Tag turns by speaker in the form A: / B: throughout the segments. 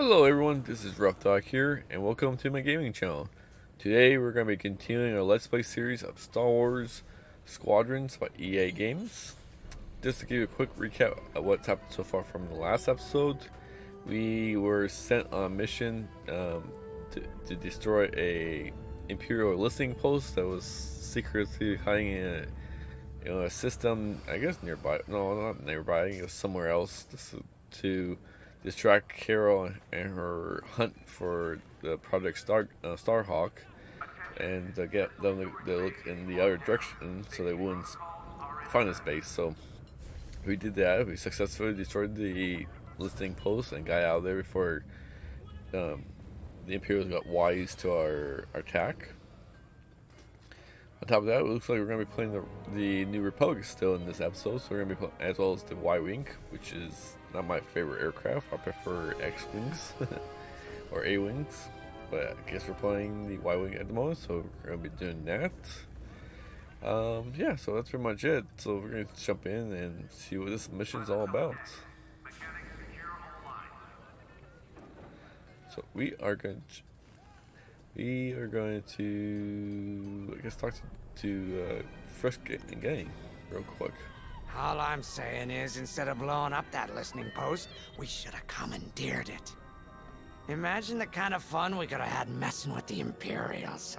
A: Hello everyone, this is Rough Dog here, and welcome to my gaming channel. Today we're going to be continuing our Let's Play series of Star Wars Squadrons by EA Games. Just to give you a quick recap of what's happened so far from the last episode, we were sent on a mission to destroy a Imperial listening post that was secretly hiding in a system, I guess nearby. No, not nearby, it was somewhere else, to distract Carol and her hunt for the Project Starhawk, and to get them to look in the other direction so they wouldn't find this base. So we did that. We successfully destroyed the listening post and got out of there before the Imperials got wise to our attack. On top of that, it looks like we're going to be playing the New Republic still in this episode, so we're going to be playing, as well as the Y-Wing, which is not my favorite aircraft. I prefer X-Wings or A-Wings, but I guess we're playing the Y-Wing at the moment, so we're going to be doing that. Yeah, so that's pretty much it. So we're going to jump in and see what this mission is all about. So we are going to, I guess, talk to Frisk and Gang real quick.
B: All I'm saying is, instead of blowing up that listening post, we should have commandeered it. Imagine the kind of fun we could have had messing with the Imperials.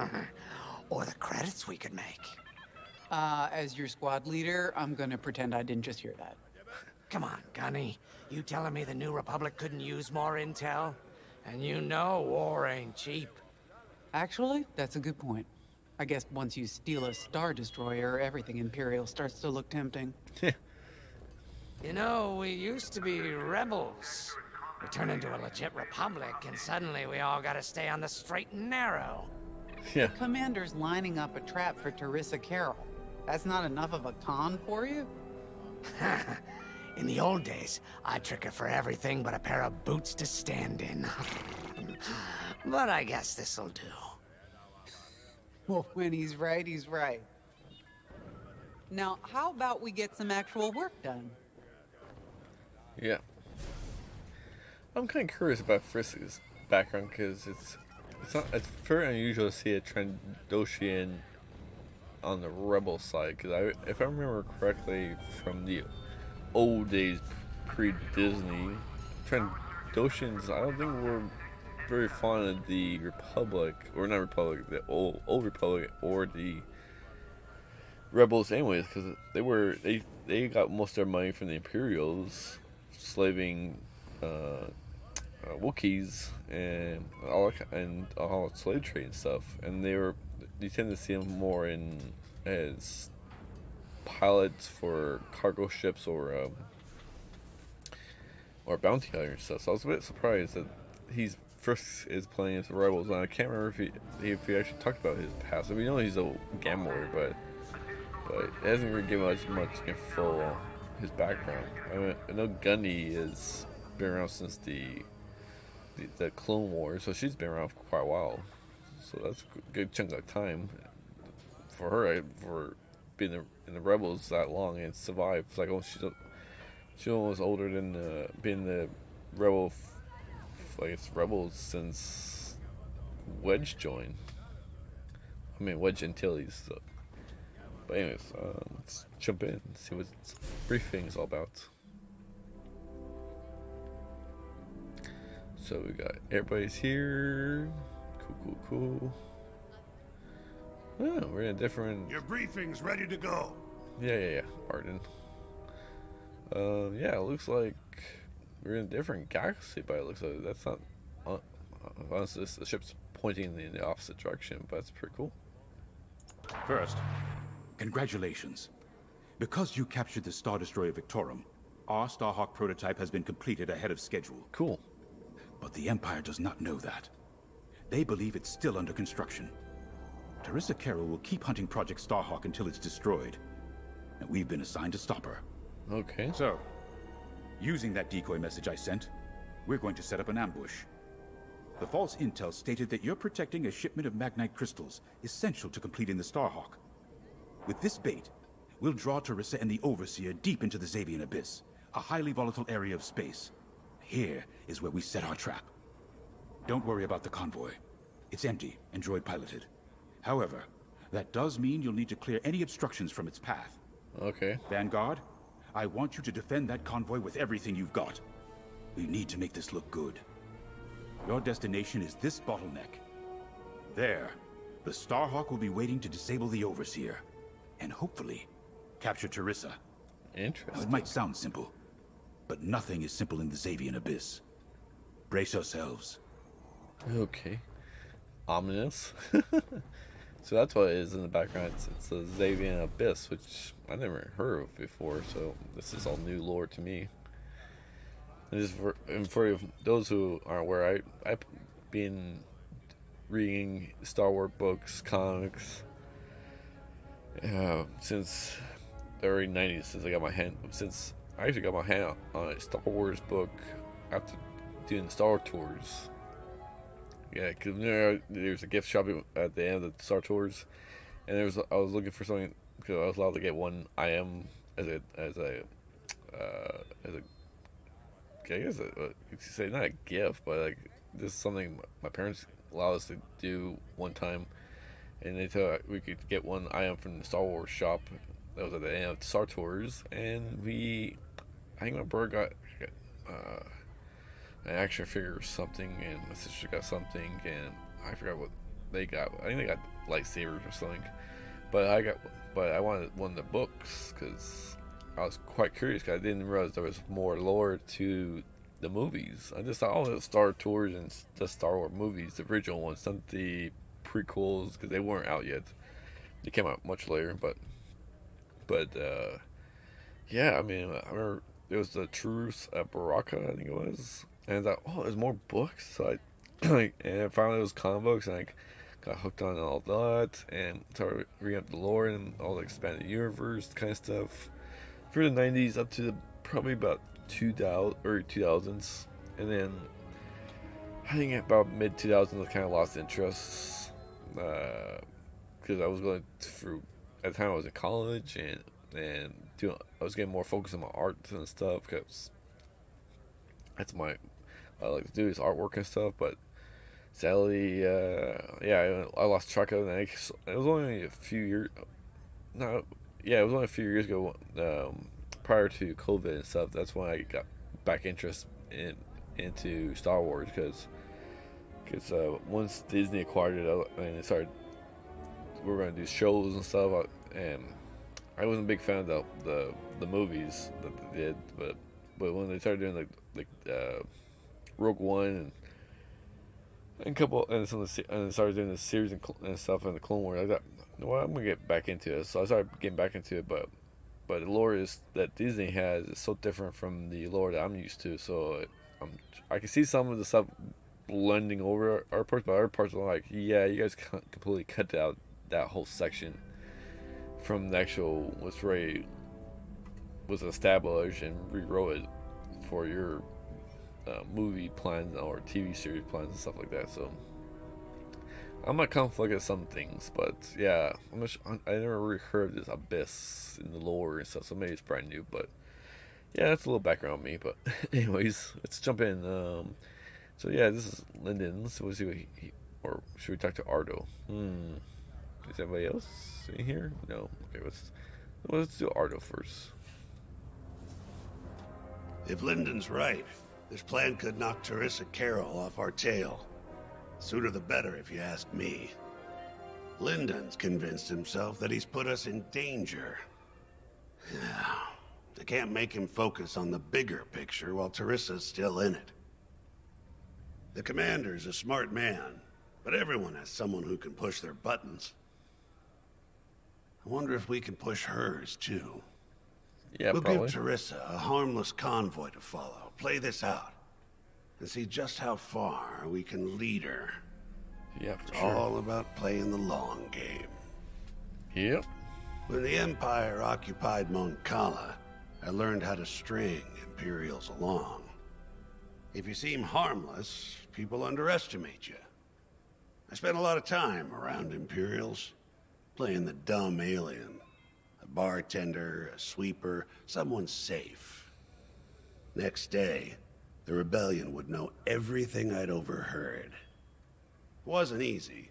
B: Or the credits we could make.
C: As your squad leader, I'm gonna pretend I didn't just hear that.
B: Come on, Gunny. You telling me the New Republic couldn't use more intel? And you know war ain't cheap.
C: Actually, that's a good point. I guess once you steal a Star Destroyer, everything Imperial starts to look tempting.
B: You know, we used to be rebels. We turned into a legit republic, and suddenly we all gotta stay on the straight and narrow.
A: Yeah.
C: The commander's lining up a trap for Teresa Carroll. That's not enough of a con for you?
B: In the old days, I'd trick her for everything but a pair of boots to stand in. But I guess this'll do.
C: Well, when he's right, he's right. Now, how about we get some actual work done?
A: Yeah. I'm kind of curious about Frisk's background because it's very unusual to see a Trandoshan on the rebel side. Because if I remember correctly from the old days pre-Disney, Trandoshans, I don't think were very fond of the Republic, or not Republic, the old Republic, or the rebels anyways, because they got most of their money from the Imperials, slaving Wookiees and all slave trade and stuff, and you tend to see them more as pilots for cargo ships or bounty hunters and stuff. So I was a bit surprised that Frisk is playing as the rebels, and I can't remember if he actually talked about his past. I mean, we know he's a gambler, but it hasn't really given us much info on his background. I know Gunny has been around since the Clone Wars, so she's been around for quite a while. So that's a good chunk of time for her, for being in the rebels that long and survived. It's like, oh, she's almost older than being the rebels since Wedge joined. I mean, Wedge Antilles. So. But anyways, let's jump in and see what this briefing is all about. So we got everybody's here. Cool. Oh, we're in a different.
D: Your briefing's ready to go.
A: Yeah. Pardon. Yeah, it looks like we're in a different galaxy, but it looks like that's not. Honestly, the ship's pointing in the opposite direction, but that's pretty cool.
D: First, congratulations. Because you captured the Star Destroyer Victorum, our Starhawk prototype has been completed ahead of schedule.
A: Cool.
D: But the Empire does not know that. They believe it's still under construction. Teresa Carroll will keep hunting Project Starhawk until it's destroyed. And we've been assigned to stop her.
A: Okay.
D: So, using that decoy message I sent, we're going to set up an ambush. The false intel stated that you're protecting a shipment of Magnite crystals, essential to completing the Starhawk. With this bait, we'll draw Teresa and the Overseer deep into the Xavian Abyss, a highly volatile area of space. Here is where we set our trap. Don't worry about the convoy. It's empty and droid piloted. However, that does mean you'll need to clear any obstructions from its path.
A: Okay.
D: Vanguard, I want you to defend that convoy with everything you've got. We need to make this look good. Your destination is this bottleneck. There, the Starhawk will be waiting to disable the Overseer, and hopefully, capture Teresa. Now,
A: Interesting.
D: it might sound simple, but nothing is simple in the Xavian Abyss. Brace yourselves.
A: Okay. Ominous. So that's what it is in the background. It's the Xavian Abyss, which I never heard of before, so this is all new lore to me. And for those who aren't aware, I've been reading Star Wars books, comics, since the early 90s, since I actually got my hand on a Star Wars book after doing Star Tours. Yeah, because there's a gift shop at the end of the Star Tours, and I was looking for something because I was allowed to get one IM as a I guess you could say not a gift, but like this is something my parents allowed us to do one time, and they thought we could get one IM from the Star Wars shop that was at the end of the Star Tours, and I think my brother got an action figure or something, and my sister got something, and I forgot what they got. I think they got lightsabers or something, but I wanted one of the books because I was quite curious because I didn't realize there was more lore to the movies. I just thought, oh, the Star Tours and the Star Wars movies, the original ones, not the prequels, because they weren't out yet. They came out much later, but yeah, I mean, I remember there was the Truce at Baraka, I think it was, and I thought, oh, there's more books, so and finally it was comic books, and I got hooked on all that, and started reading up the lore and all the expanded universe kind of stuff for the 90s up to probably about 2000 or 2000s, and then I think about mid 2000s I kind of lost interest because I was going through, at the time I was in college, and I was getting more focused on my art and stuff because that's what I like to do is artwork and stuff. But sadly, yeah, I lost track of it. It was only a few years. No, yeah, it was only a few years ago, prior to COVID and stuff. That's when I got back interest into Star Wars because once Disney acquired it and they started, we were going to do shows and stuff, and I wasn't a big fan of the movies that they did, but when they started doing like Rogue One and started doing the series and stuff in the Clone Wars, I thought, well, I'm gonna get back into it. So I started getting back into it, but the lore that Disney has is so different from the lore that I'm used to. So I can see some of the stuff blending over our parts, but other parts are like, yeah, you guys completely cut out that whole section from the actual was established and rewrote it for your movie plans or TV series plans and stuff like that. So I might conflict at some things, but yeah, I never really heard of this abyss in the lore and stuff, so maybe it's brand new. But yeah, that's a little background on me. But anyways, let's jump in. So yeah, this is Lyndon. So we'll see or should we talk to Ardo? Is anybody else in here? No. Okay, let's do Ardo first.
E: If Lyndon's right, this plan could knock Teresa Carroll off our tail. Sooner the better, if you ask me. Lyndon's convinced himself that he's put us in danger. They can't make him focus on the bigger picture while Teresa's still in it. The commander's a smart man, but everyone has someone who can push their buttons. I wonder if we can push hers, too.
A: Yeah,
E: we'll
A: probably
E: give Teresa a harmless convoy to follow, play this out, and see just how far we can lead her.
A: Yeah, for
E: It's
A: sure.
E: all about playing the long game.
A: Yep.
E: When the Empire occupied Mon Cala, I learned how to string Imperials along. If you seem harmless, people underestimate you. I spent a lot of time around Imperials, playing the dumb alien. A bartender, a sweeper, someone safe. Next day, the rebellion would know everything I'd overheard. It wasn't easy,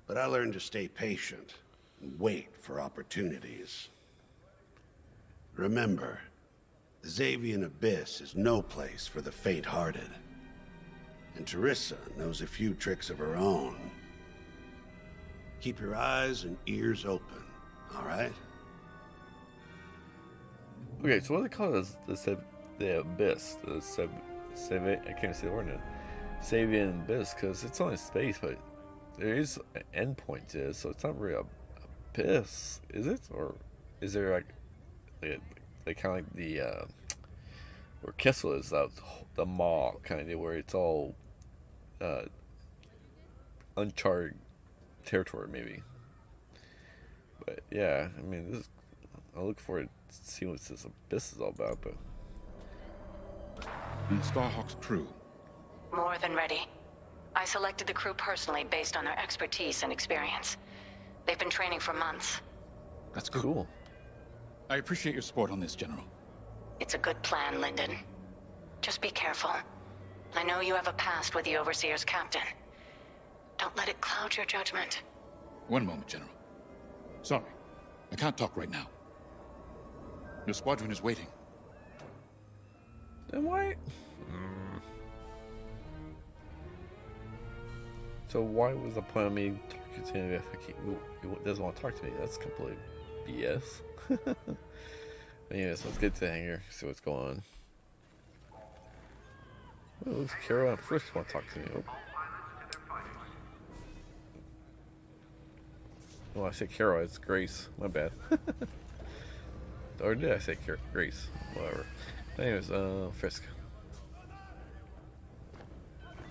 E: but I learned to stay patient and wait for opportunities. Remember, the Xavian Abyss is no place for the faint-hearted. And Teresa knows a few tricks of her own. Keep your eyes and ears open, all right?
A: Okay, so what do they call this? The Abyss? I can't say the word now. Xavian Abyss, because it's only space, but there is an endpoint to it, so it's not really a abyss, is it? Or is there like kind of like the where Kessel is, the maw kind of, where it's all uncharted territory, maybe. But yeah, I mean, I'll look forward to see what this abyss is all about. But
D: And Starhawk's crew.
F: More than ready. I selected the crew personally based on their expertise and experience. They've been training for months.
D: That's good.
A: cool.
D: I appreciate your support on this, General.
F: It's a good plan, Lyndon. Just be careful. I know you have a past with the Overseer's captain. Don't let it cloud your judgment.
D: One moment, General. Sorry, I can't talk right now. Your squadron is waiting.
A: Then why? So why was the point of me talking to him if he doesn't want to talk to me? That's complete BS. Anyways, let's get to the hangar, see what's going on. Oh, it looks Carol and Frisk want to talk to me. Oh, I said Carol, it's Grace. My bad. Or did I say Grace? Whatever. Anyways, Frisk.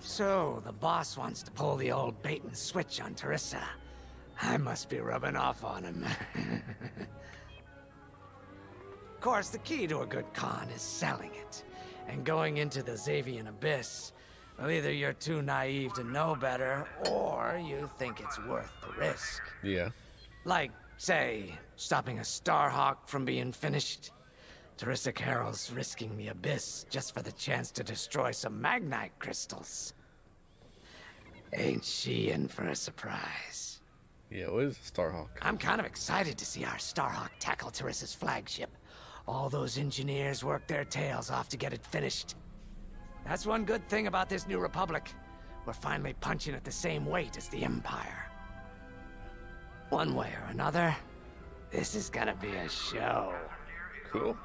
B: So, the boss wants to pull the old bait and switch on Teresa. I must be rubbing off on him. Of course, the key to a good con is selling it. And going into the Xavian Abyss, well, either you're too naive to know better, or you think it's worth the risk.
A: Yeah.
B: Like, say, stopping a Starhawk from being finished. Teresa Carroll's risking the Abyss just for the chance to destroy some Magnite crystals. Ain't she in for a surprise?
A: Yeah, what is a Starhawk?
B: I'm kind of excited to see our Starhawk tackle Teresa's flagship. All those engineers worked their tails off to get it finished. That's one good thing about this new Republic. We're finally punching at the same weight as the Empire. One way or another, this is gonna be a show.
A: Cool.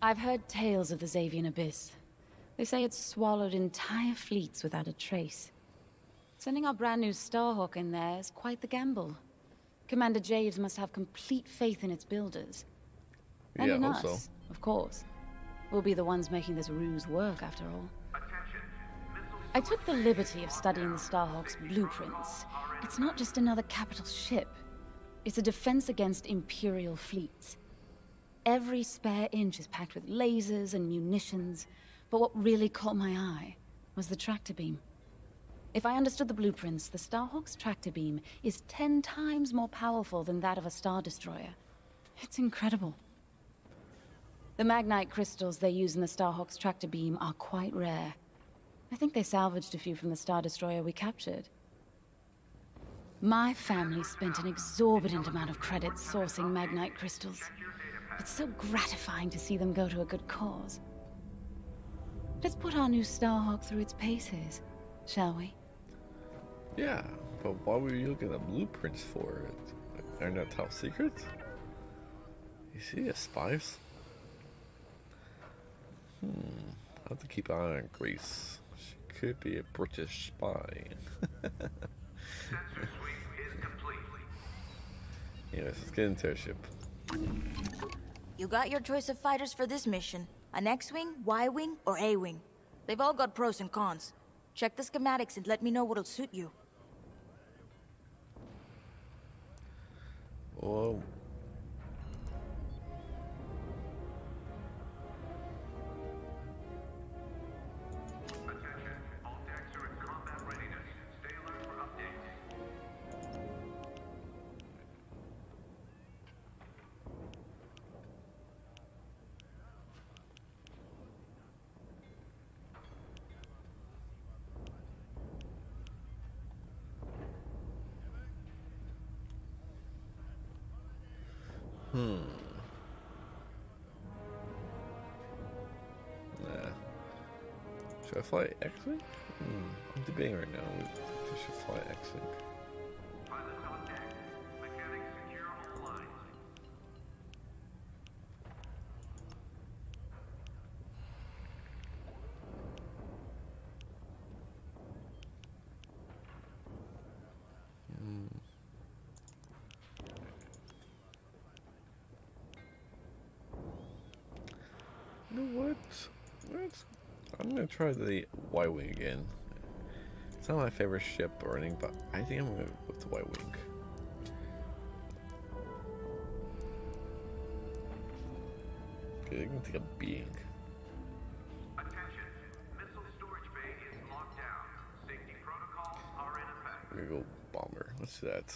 G: I've heard tales of the Xavian Abyss. They say it's swallowed entire fleets without a trace. Sending our brand new Starhawk in there is quite the gamble. Commander Javes must have complete faith in its builders. And
A: Yeah,
G: in
A: I hope
G: us,
A: so.
G: of course. We'll be the ones making this ruse work, after all. I took the liberty of studying the Starhawk's blueprints. It's not just another capital ship. It's a defense against Imperial fleets. Every spare inch is packed with lasers and munitions, but what really caught my eye was the tractor beam. If I understood the blueprints, the Starhawk's tractor beam is 10 times more powerful than that of a Star Destroyer. It's incredible. The Magnite crystals they use in the Starhawk's tractor beam are quite rare. I think they salvaged a few from the Star Destroyer we captured. My family spent an exorbitant amount of credits sourcing Magnite crystals. It's so gratifying to see them go to a good cause. Let's put our new Starhawk through its paces, shall we?
A: Yeah, but why were you looking at blueprints for it? Are not top secrets? You see the spies? I'll have to keep an eye on Grace. She could be a British spy. Anyways, let's get into our ship.
H: You got your choice of fighters for this mission. An X-Wing, Y-Wing, or A-Wing. They've all got pros and cons. Check the schematics and let me know what'll suit you.
A: Whoa. Nah. Should I fly X-Wing? I'm debating right now. I should fly X-Wing. You know what? I'm gonna try the Y-Wing again. It's not my favorite ship or anything, but I think I'm gonna go with the Y-Wing. Okay, I'm gonna take a being.
I: Attention, missile storage bay is locked down. Safety protocols are in effect.
A: We're gonna go bomber. Let's do that.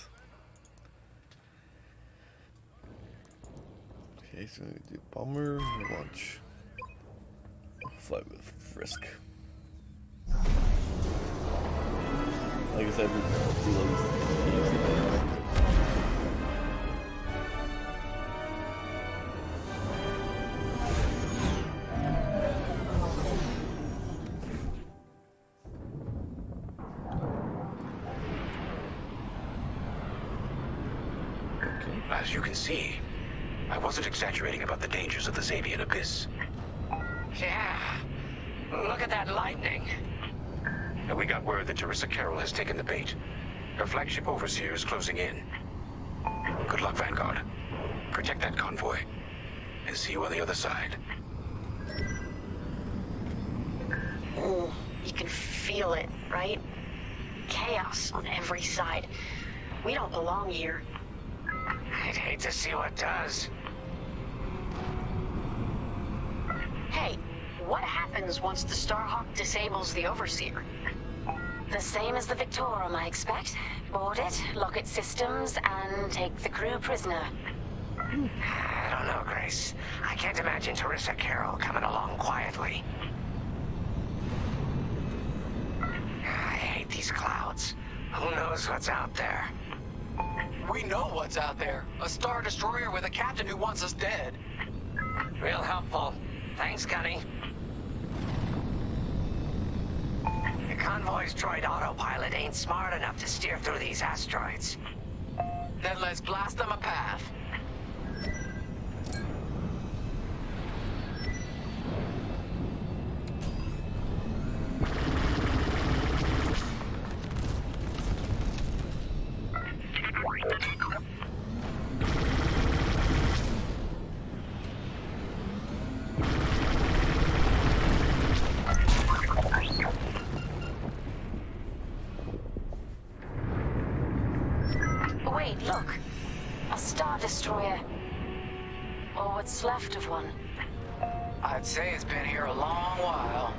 A: Okay, so we're gonna do bomber and launch. Fly with Frisk. Like I said, we
J: As you can see, I wasn't exaggerating about the dangers of the Xavian Abyss.
B: Yeah. Look at that lightning.
J: And we got word that Jarissa Carroll has taken the bait. Her flagship Overseer is closing in. Good luck, Vanguard. Protect that convoy. And see you on the other side.
F: Ooh, you can feel it, right? Chaos on every side. We don't belong here.
B: I'd hate to see what does.
F: Hey, what happens once the Starhawk disables the Overseer? The same as the Victorum, I expect. Board it, lock its systems, and take the crew prisoner.
B: I don't know, Grace. I can't imagine Jarissa Carroll coming along quietly. I hate these clouds. Who knows what's out there?
K: We know what's out there. A Star Destroyer with a captain who wants us dead.
B: Real helpful. Thanks, Gunny. The convoy's droid autopilot ain't smart enough to steer through these asteroids.
K: Then let's blast them a path.
F: Wait, look. A Star Destroyer. Or what's left of one.
K: I'd say it's been here a long while.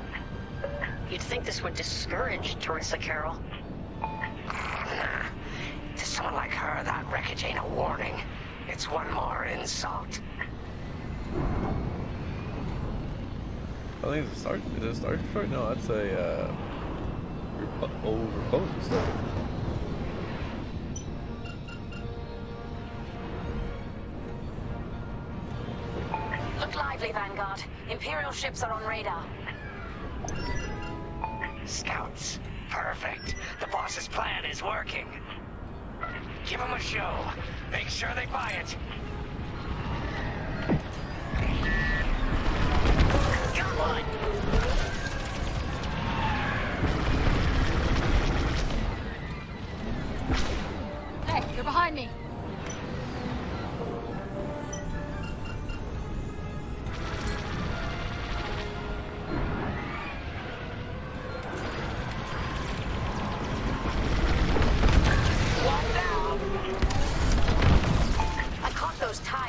F: You'd think this would discourage Jarissa Carroll.
B: To someone like her, that wreckage ain't a warning. It's one more insult.
A: I think it's a Star. Is it a Star Destroyer? No, that's a Republic Star.
F: Look lively, Vanguard. Imperial ships are on radar.
B: Scouts. Perfect. The boss's plan is working. Give them a show. Make sure they buy it. Got one!
G: Hey, you're behind me.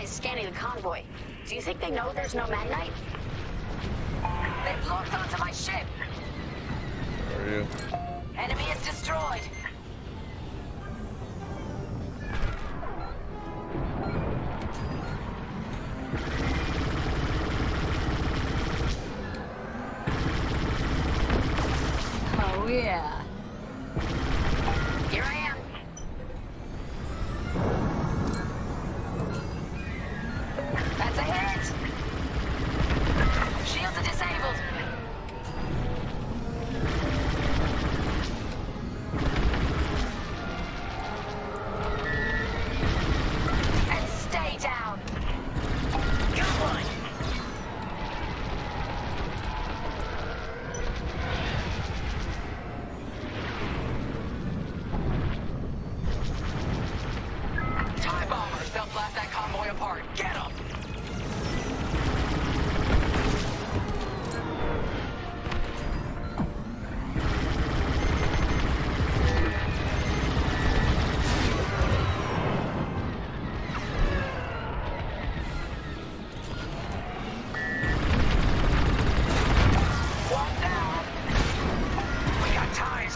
F: Scanning the convoy. Do you think they know there's no Magnite?
B: They've locked onto my ship.
A: Where are you?
B: Enemy is destroyed.
G: Oh, yeah.
F: Here I am.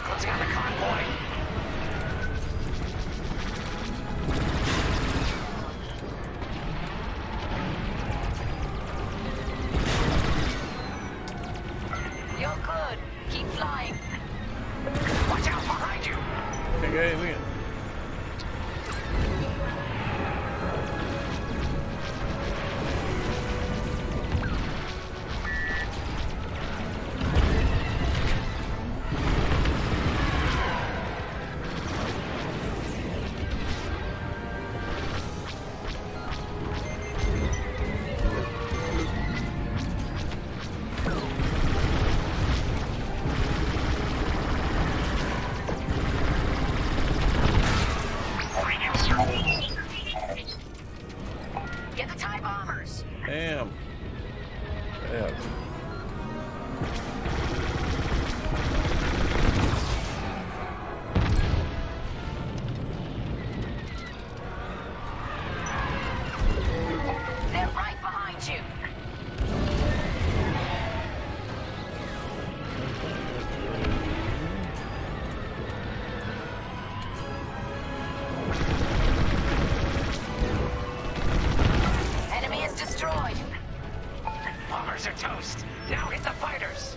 B: Starfighters closing on the convoy. You're good. Keep flying. Watch out behind you.
A: Okay, we
B: Get the TIE bombers.
A: Damn. Yeah.
B: They're right behind you. Enemy is destroyed. Bombers are toast. Now hit the fighters.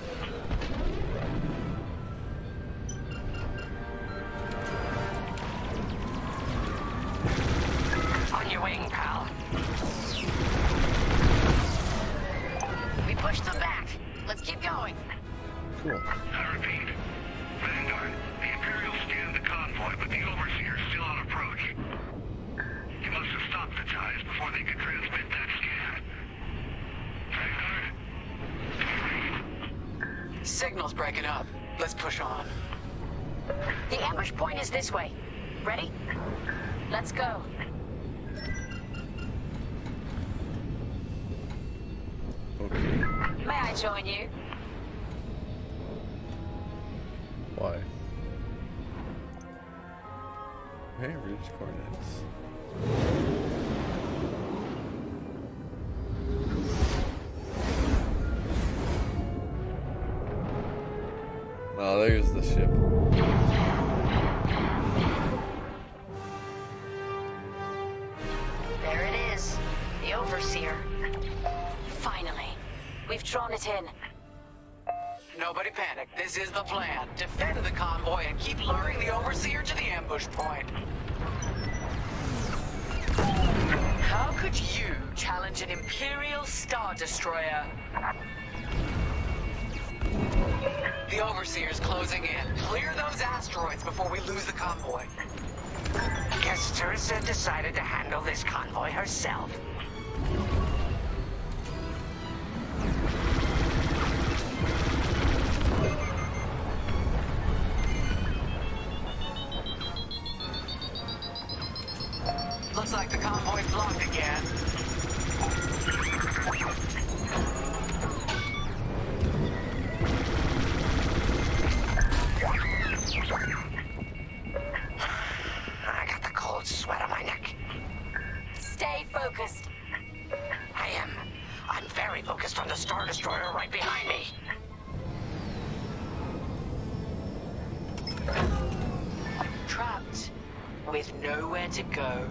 B: On your wing, pal. We pushed them back. Let's keep going.
A: Cool.
I: I repeat. Vanguard, the Imperial scanned the convoy, but the Overseer's still on approach. You must have stopped the ties before they could transmit that scan. Vanguard?
K: Signal's breaking up. Let's push on.
B: The ambush point is this way. Ready? Let's go.
A: Okay.
B: May I join you?
A: Why? Hey, reach coordinates. Oh, there's the ship.
B: There it is. The Overseer. Finally. We've drawn it in.
K: Nobody panic. This is the plan. Defend the convoy and keep luring the Overseer to the ambush point. How could you challenge an Imperial Star Destroyer? The Overseer's closing in. Clear those asteroids before we lose the convoy.
B: Guess Teresa decided to handle this convoy herself.
K: Looks like the convoy's blocked again.
B: I got the cold sweat on my neck.
F: Stay focused.
B: I am. I'm very focused on the Star Destroyer right behind me.
K: Trapped with nowhere to go.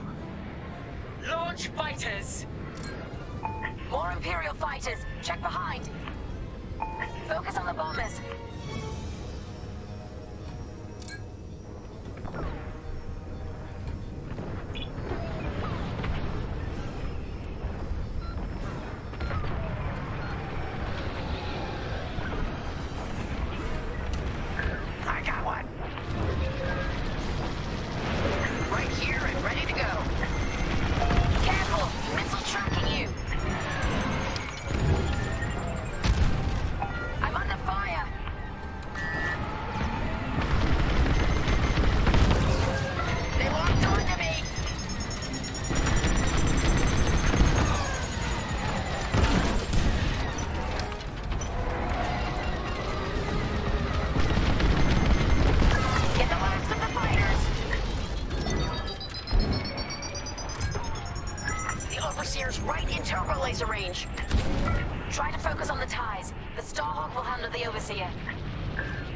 K: Launch fighters!
F: More Imperial fighters. Check behind. Focus on the bombers.
B: I got one. Right here and ready to go.
F: Careful! Missile tracking you. I'm under fire.
B: They locked onto me.
F: Get the last of the fighters.
B: The Overseer's right in turbo laser range.
F: Try to focus on the ties. The Starhawk will handle the Overseer.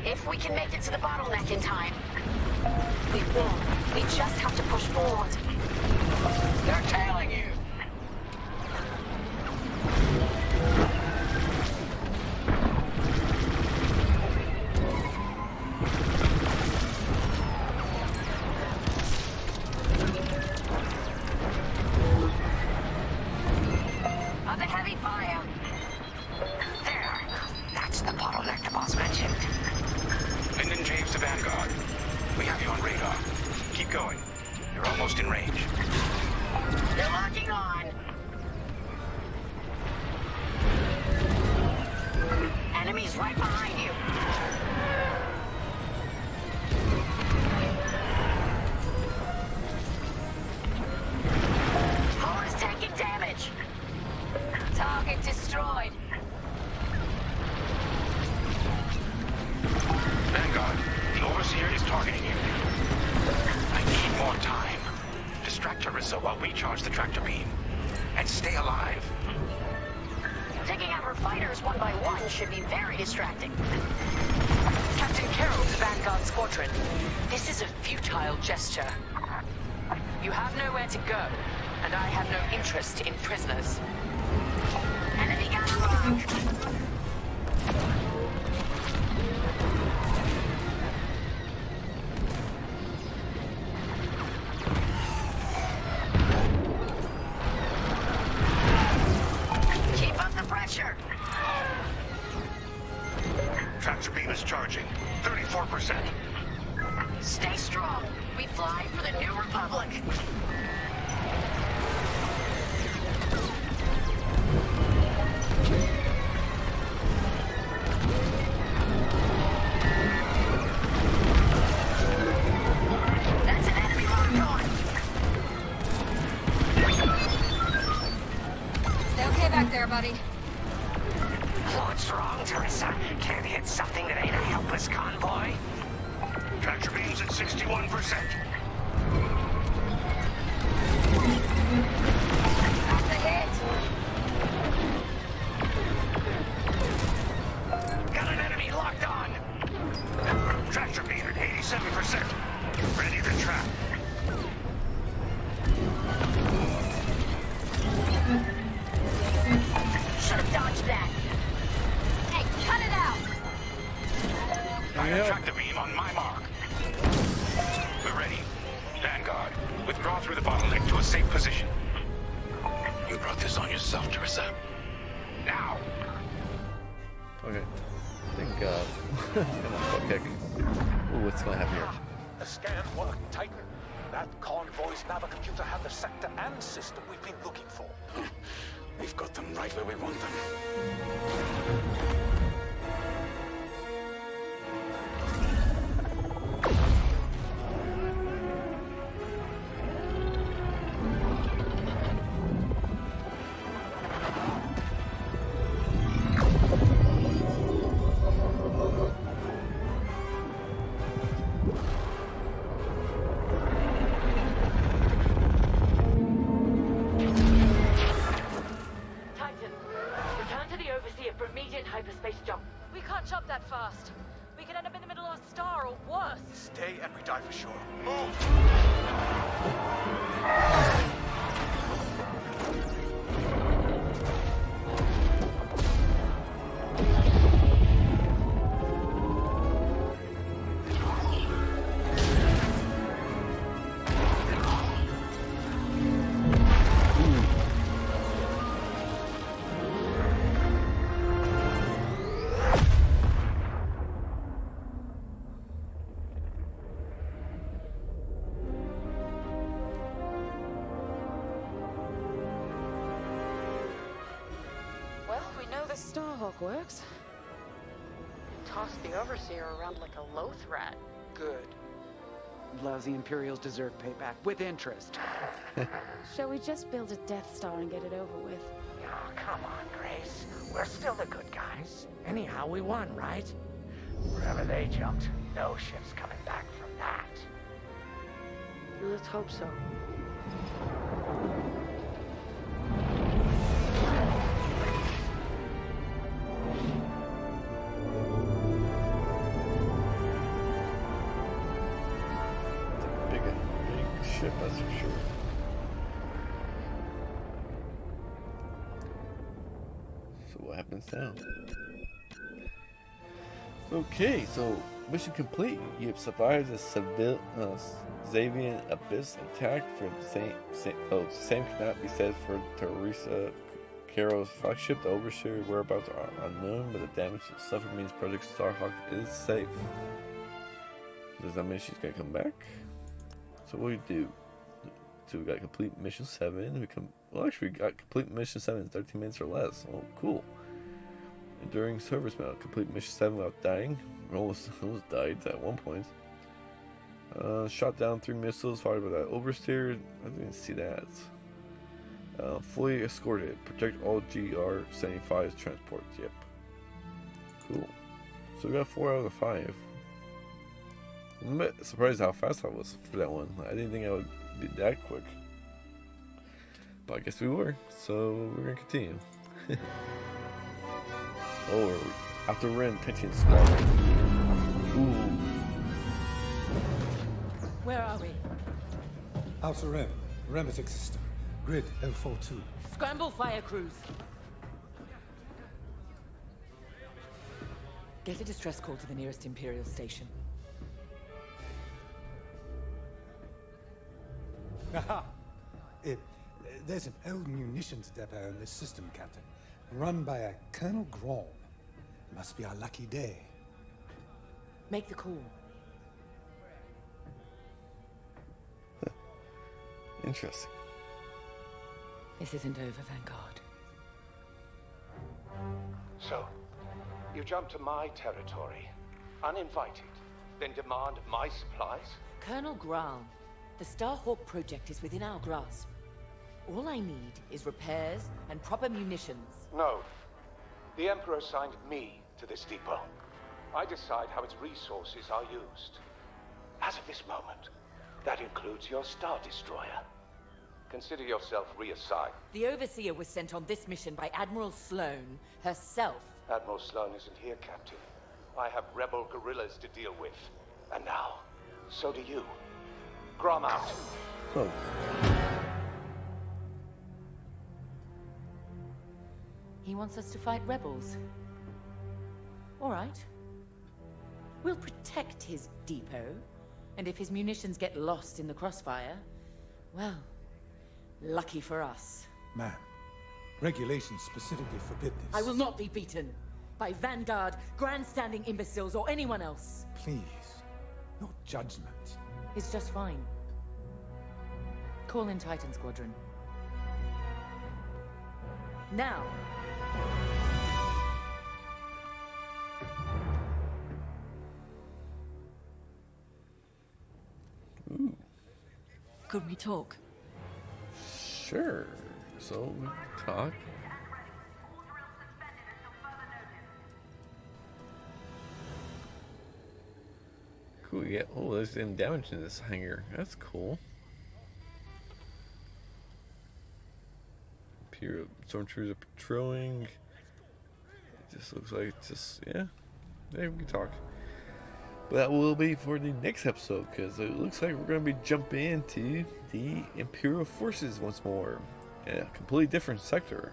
F: If if we can make it to the bottleneck in time. We will. We just have to push forward.
K: They're tailing you!
F: Under heavy fire! There. That's the bottleneck the boss mentioned.
J: Lyndon James to Vanguard. We have you on radar. Keep going. You're almost in range.
F: They're locking on! Enemies right behind you. Hull is taking damage. Target destroyed.
J: Vanguard, the Overseer is targeting you. I need more time. Distract Teresa while we charge the tractor beam. And stay alive.
F: Taking out her fighters one by one should be very distracting.
K: Captain Carroll to Vanguard Squadron. This is a futile gesture. You have nowhere to go, and I have no interest in prisoners.
F: Enemy gun mark. Keep up the pressure.
J: Tractor beam is charging. 34%.
F: Stay strong. We fly for the New Republic. That's an enemy locked on.
H: Stay okay back there, buddy.
B: What's wrong, Teresa? Can't hit something that ain't a helpless convoy?
J: Tractor beam's at 61%.
F: That's a hit.
J: Got an enemy locked on. Tractor beam at 87%. Ready to trap.
F: Should have dodged that. Hey, cut it out.
J: Fire tractor beam on my mark. We're ready. Vanguard, withdraw through the bottleneck to a safe position. You brought this on yourself, Teresa. Now!
A: Okay. I think, come on, butt kick. Ooh, what's gonna happen here?
L: The scan worked, Titan. That convoy's navicomputer had the sector and system we've been looking for.
J: We've got them right where we want them.
F: Titan, return to the Overseer for immediate hyperspace jump.
M: We can't jump that fast. We could end up in the middle of a star or worse.
L: Stay and we die for sure. Move!
M: Well, we know the Starhawk works. Toss the Overseer around like a loath rat.
B: Good. Lousy Imperials deserve payback with interest.
G: Shall we just build a Death Star and get it over with?
B: Oh, come on, Grace. We're still the good guys. Anyhow, we won, right? Wherever they jumped, no ship's coming back from that.
M: Let's hope so.
A: ship, that's for sure. So what happens now? Okay, so mission complete. You have survived the Xavian Abyss attack. For the same cannot be said for Teresa Caro's flagship. The Overseer whereabouts are unknown, but the damage suffered means Project Starhawk is safe. Does that mean she's gonna come back? So what do we do? So we got complete mission 7. Well, actually, we got complete mission 7 in 13 minutes or less. Oh, cool. Enduring service mode. Complete mission 7 without dying. Almost died at one point. Shot down 3 missiles fired by that oversteer. I didn't see that. Fully escorted. Protect all GR-75 transports. Yep. Cool. So we got 4 out of 5. I'm a bit surprised how fast I was for that one. I didn't think I would be that quick. But I guess we were. So we're going to continue. Oh, we're after Ren, Tension Squadron. Ooh.
K: Where are we?
N: Outer Rim, Remetic system, grid L42.
K: Scramble fire crews. Get a distress call to the nearest Imperial station.
N: Aha! There's an old munitions depot in this system, Captain. Run by a Colonel Grom. Must be our lucky day.
K: Make the call.
A: Interesting.
K: This isn't over, Vanguard.
L: So, you jump to my territory, uninvited, then demand my supplies?
K: Colonel Graal, the Starhawk project is within our grasp. All I need is repairs and proper munitions.
L: No. The Emperor assigned me to this depot. I decide how its resources are used. As of this moment, that includes your Star Destroyer. Consider yourself reassigned.
K: The Overseer was sent on this mission by Admiral Sloane herself.
L: Admiral Sloane isn't here, Captain. I have rebel guerrillas to deal with. And now, so do you. Grom out.
A: Oh.
K: He wants us to fight rebels. All right. We'll protect his depot, and if his munitions get lost in the crossfire, well, lucky for us.
N: Man, regulations specifically forbid this.
K: I will not be beaten by Vanguard, grandstanding imbeciles, or anyone else.
N: Please, no judgment.
K: It's just fine. Call in Titan Squadron. Now!
A: Ooh.
H: Could we talk?
A: Sure. So we talk. Cool. Yeah. Oh, there's some damage in this hangar. That's cool. Imperial stormtroopers are patrolling. It just looks like it's just, yeah. There we can talk. But that will be for the next episode, because it looks like we're going to be jumping into the Imperial forces once more. In a completely different sector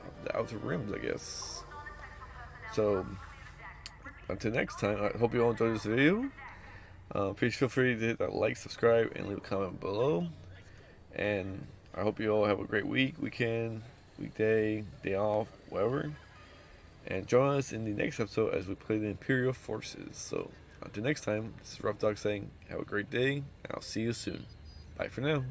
A: of the Outer Rims, I guess. So, until next time, I hope you all enjoyed this video. Please feel free to hit that like, subscribe, and leave a comment below. And I hope you all have a great week, weekend, weekday, day off, whatever. And join us in the next episode as we play the Imperial forces. So, until next time, this is Rough Dog saying, have a great day, and I'll see you soon. Bye for now.